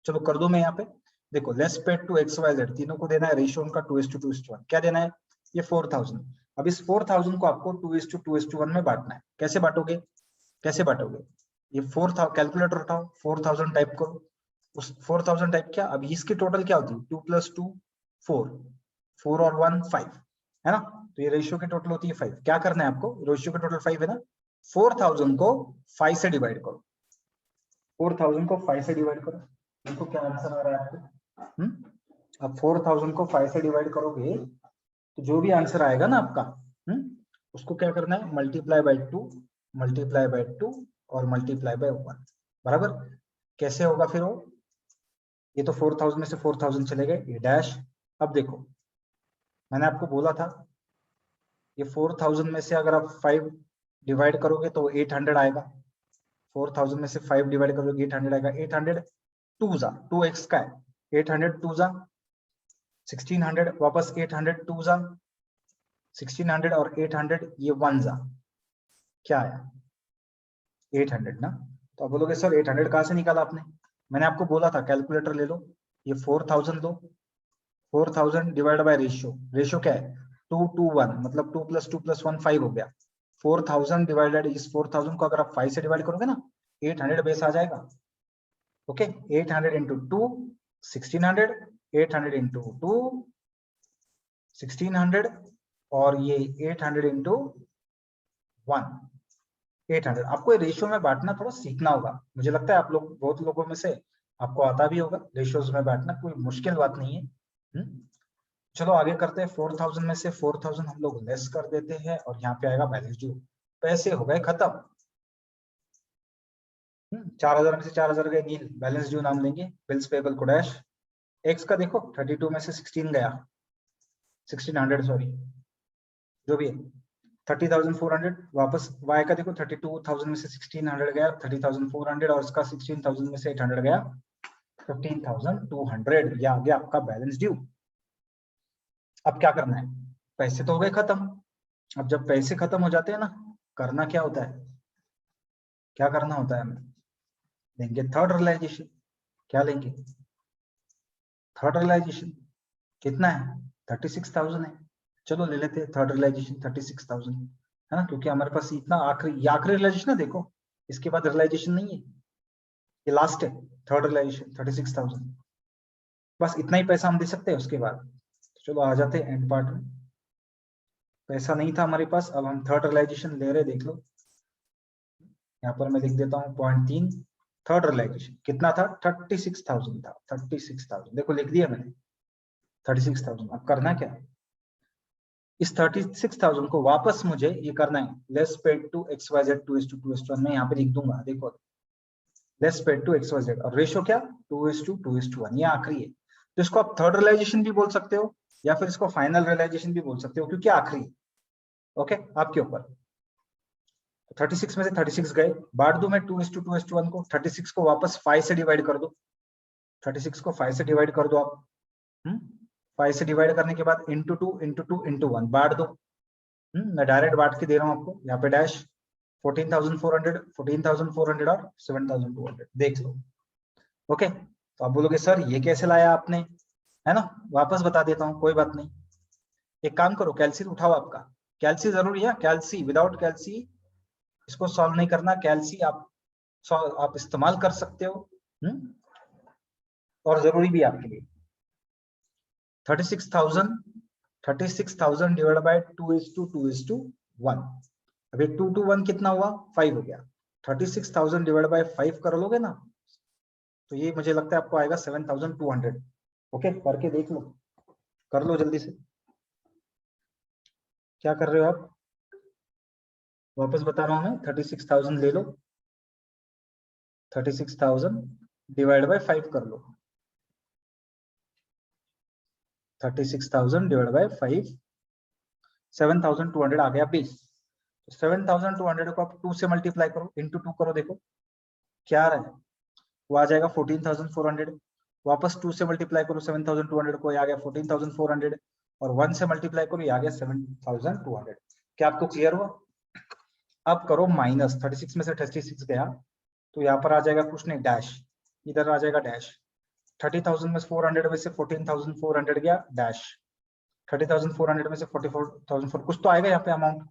चलो कर दो मैं यहाँ पे, देखो less paid to X Y Z, तीनों को देना है रेशियो उनका 2:2:1। क्या देना है, ये 4000। अब इस 4000 को आपको 2:2:1 में बांटना है। कैसे बांटोगे, कैसे बांटोगे, ये 4000 कैलकुलेटर उठाओ, 4000 टाइप करो, उस 4000 टाइप किया। अब इसकी टोटल क्या होती है, 2 + 2 4, 4 और 1 5 है ना, तो ये रेशियो की टोटल होती है 5। क्या करना है आपको, रेशियो की टोटल 5 है ना, 4000 को 5 से डिवाइड करो, 4000 को 5 से डिवाइड करो, देखो क्या आंसर आ रहा है आपको। अब 4000 को 5 से डिवाइड करोगे तो जो भी आंसर आएगा ना आपका, उसको क्या करना है, मल्टीप्लाई बाय 2, मल्टीप्लाई बाय 2 और मल्टीप्लाई बाय 1, बराबर। कैसे होगा फिर वो, ये तो 4000 में से 4000 चले गए, ये डैश। अब देखो मैंने आपको बोला था, ये 4000 में से अगर आप 5 डिवाइड करोगे तो 800 आएगा। 4000 में से 5 डिवाइड करोगे 800 आएगा। 800 2 जा 2x का है, 800 2 जा 1600, वापस 800 2 जा 1600 और 800 ये 1 जा, क्या आया 800 ना। तो आप बोलोगे सर 800 कहां से निकाला आपने, मैंने आपको बोला था कैलकुलेटर ले लो, ये 4000 लो, 4000 डिवाइड बाय रेशियो, रेशियो क्या है 2 to 1, मतलब 2 + 2 + 1 5 हो गया। 4000 डिवाइडेड, इस 4000 को अगर आप 5 से डिवाइड करोगे ना, 800 बेस आ जाएगा। ओके 800 into 2 1600, 800 into 2 1600 और ये 800 into 1 800। आपको ये रेशियो में बांटना थोड़ा सीखना होगा, मुझे लगता है आप लोग बहुत लोगों में से आपको आता भी होगा रेशियोज में बांटना, कोई मुश्किल बात नहीं है। चलो आगे करते हैं। 4000 में से 4000 हम लोग लेस कर देते हैं और यहाँ पे आएगा बैलेंस ड्यू, पैसे हो गए खत्म। 4000 में से 4000 गए नील, बैलेंस ड्यू नाम देंगे, बिल्स पेबल को डैश। एक्स का देखो 32 में से 16 गया, 1600 सॉरी, जो भी है 30,400, वापस y का देखो 32,000 में से 1600 गया, 30,400 और इसका 16,000 में से 800 गया, 15,200। ये आ गया आपका बैलेंस ड्यू। अब क्या करना है, पैसे तो हो गए खत्म। अब जब पैसे खत्म हो जाते हैं ना, करना क्या होता है, क्या करना होता है, हमें लेंगे थर्ड रियलाइजेशन। क्या लेंगे, थर्ड रियलाइजेशन। कितना है 36,000 है, चलो ले लेते हैं थर्ड रियलाइजेशन 36,000 है ना, क्योंकि हमारे पास इतना आखिरी रियलाइजेशन है। देखो इसके बाद रियलाइजेशन नहीं है, ये लास्ट है थर्ड रियलाइजेशन 36,000, बस इतना ही पैसा हम दे सकते हैं उसके बाद। तो चलो आ जाते हैं एंड पार्ट में। पैसा नहीं था हमारे पास, अब हम थर्ड रियलाइजेशन ले रहे, देख लो यहाँ पर मैं लिख देता हूँ पॉइंट 3। थर्ड रियलाइजेशन कितना था, 36,000 था, 36,000 देखो लिख दिया मैंने 36,000। अब करना क्या, इस 36,000 को वापस मुझे ये करना है, लेस पेड टू XYZ 2:2:1 में यहाँ पे लिख दूंगा, देखो लेस पेड टू XYZ और रेशियो क्या 2:2:1, ये आखिरी है। तो इसको आप थर्ड रियलाइजेशन भी बोल सकते हो या फिर इसको फाइनल रियलाइजेशन भी बोल सकते हो, क्योंकि आखिरी। ओके आपके ऊपर। तो 36 में से 36 गए, बांट दूं मैं 2:2:1 को। 36 को वापस 5 से डिवाइड कर दो, 36 को 5 से डिवाइड कर दो आप। 5 से डिवाइड करने के बाद इंटू 2 इंटू 2 इंटू 1 बांट दो। मैं डायरेक्ट बांट के दे रहा हूँ आपको, यहाँ पे डैश 14,400, 14,400 और 7,200 देख लो। ओके, तो आप बोलोगे सर ये कैसे लाया आपने, है ना, वापस बता देता हूँ, कोई बात नहीं। एक काम करो, कैल्सी उठाओ आपका, कैल्सी जरूरी है, कैल्सी, विदाउट कैल्सी इसको सॉल्व नहीं करना। कैल्सी आप इस्तेमाल कर सकते हो, और जरूरी भी आपके लिए। 36,000 डिवाइड बाय 2:2:1। अभी 2 to 1 कितना हुआ, 5 हो गया। 36,000 डिवाइड बाय 5 कर लोगे ना, तो ये मुझे लगता है आपको आएगा 7,200। ओके, करके देख लो, कर लो जल्दी से। क्या कर रहे हो आप, वापस बता रहा हूं मैं, 36,000 ले लो, 36,000 डिवाइड बाय 5 कर लो। 36,000 डिवाइड बाय 5, 7,200 आ गया बेस। 7,200 को आप 2 से मल्टीप्लाई करो, इंटू 2 करो, देखो क्या आ रहा है, वो आ जाएगा 14,400। वापस 2 से मल्टीप्लाई करो 7,200 को, ये आ गया 14,400, और 1 से मल्टीप्लाई करो, ये आ गया 7,200। क्या आपको क्लियर हुआ? अब करो माइनस, 36 में से 36 गया, तो यहाँ पर आ जाएगा कुछ नहीं, डैश, इधर आ जाएगा डैश। 30,000 में 400 में से 14,400 गया, डैश। 30,400 में से 44,004 कुछ तो आएगा यहाँ पे अमाउंट।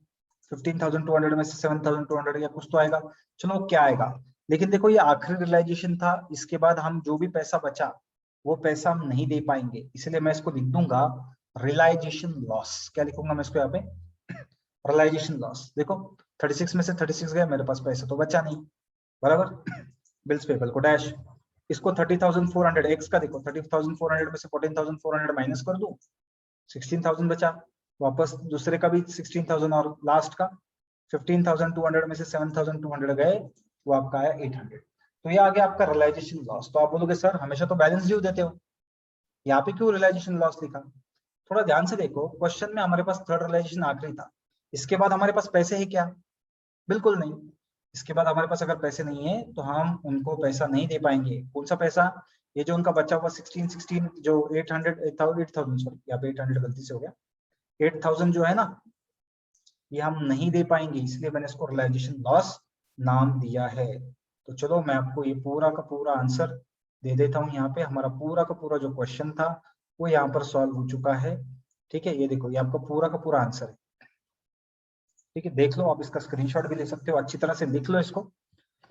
15,200 में से 7,200 या कुछ तो आएगा, चलो क्या आएगा। लेकिन देखो ये आखिरी रियलाइजेशन था, इसके बाद हम जो भी पैसा बचा वो पैसा हम नहीं दे पाएंगे, इसलिए मैं इसको लिख दूंगा रियलाइजेशन लॉस। क्या लिखूंगा मैं इसको यहाँ पे, रियलाइजेशन लॉस। देखो 36 में से 36 गया, मेरे पास पैसा तो बचा नहीं, बराबर। बिल्स पेबल को डैश, इसको 30,400 एक्स का देखो, 30,400 में से 14,400 माइनस कर दूं, 16,000 बचा। वापस दूसरे का भी 16,000 और लास्ट का 15,200 में से 7,200 गए, वो आपका आया 800। तो ये आ गया आपका रियलाइजेशन लॉस। तो आप बोलोगे सर हमेशा तो बैलेंस ड्यू देते हो, यहाँ पे क्यों रियलाइजेशन लॉस लिखा? थोड़ा ध्यान से देखो, क्वेश्चन में हमारे पास थर्ड रियलाइजेशन आखिरी था, इसके बाद हमारे पास पैसे है क्या? बिल्कुल नहीं। इसके बाद हमारे पास अगर पैसे नहीं है तो हम उनको पैसा नहीं दे पाएंगे। कौन सा पैसा? ये जो उनका बचा हुआ 16 जो 8,000 सॉरी, यहाँ पे 800 गलती से हो गया, 8,000 जो है ना, ये हम नहीं दे पाएंगे, इसलिए मैंने इसको रियलाइजेशन लॉस नाम दिया है। तो चलो मैं आपको ये पूरा का पूरा आंसर दे देता हूँ। यहाँ पे हमारा पूरा का पूरा जो क्वेश्चन था वो यहाँ पर सॉल्व हो चुका है। ठीक है, ये देखो, ये आपका पूरा का पूरा आंसर है। ठीक है, देख लो, आप इसका स्क्रीनशॉट भी ले सकते हो, अच्छी तरह से लिख लो इसको।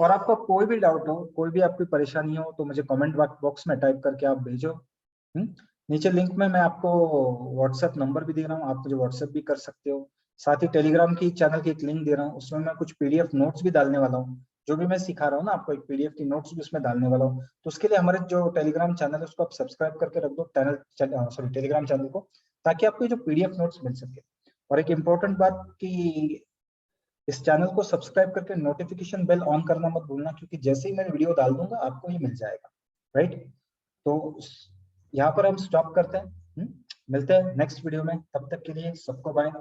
और आपका कोई भी डाउट हो, कोई भी आपकी परेशानी हो, तो मुझे कमेंट बॉक्स में टाइप करके आप भेजो। नीचे लिंक में मैं आपको व्हाट्सएप नंबर भी दे रहा हूँ, आप मुझे व्हाट्सएप भी कर सकते हो। साथ ही टेलीग्राम की चैनल की एक लिंक दे रहा हूँ, उसमें मैं कुछ पीडीएफ नोट्स भी डालने वाला हूँ। जो भी मैं सिखा रहा हूँ ना आपको, एक पीडीएफ की नोट्स भी उसमें डालने वाला हूँ। तो उसके लिए हमारे जो टेलीग्राम चैनल है उसको आप सब्सक्राइब करके रख दो, सॉरी टेलीग्राम चैनल को, ताकि आपको जो पीडीएफ नोट्स मिल सके। और एक इम्पोर्टेंट बात कि इस चैनल को सब्सक्राइब करके नोटिफिकेशन बेल ऑन करना मत भूलना, क्योंकि जैसे ही मैं वीडियो डाल दूंगा आपको ये मिल जाएगा। राइट, तो यहाँ पर हम स्टॉप करते हैं, मिलते हैं नेक्स्ट वीडियो में, तब तक के लिए सबको बाय।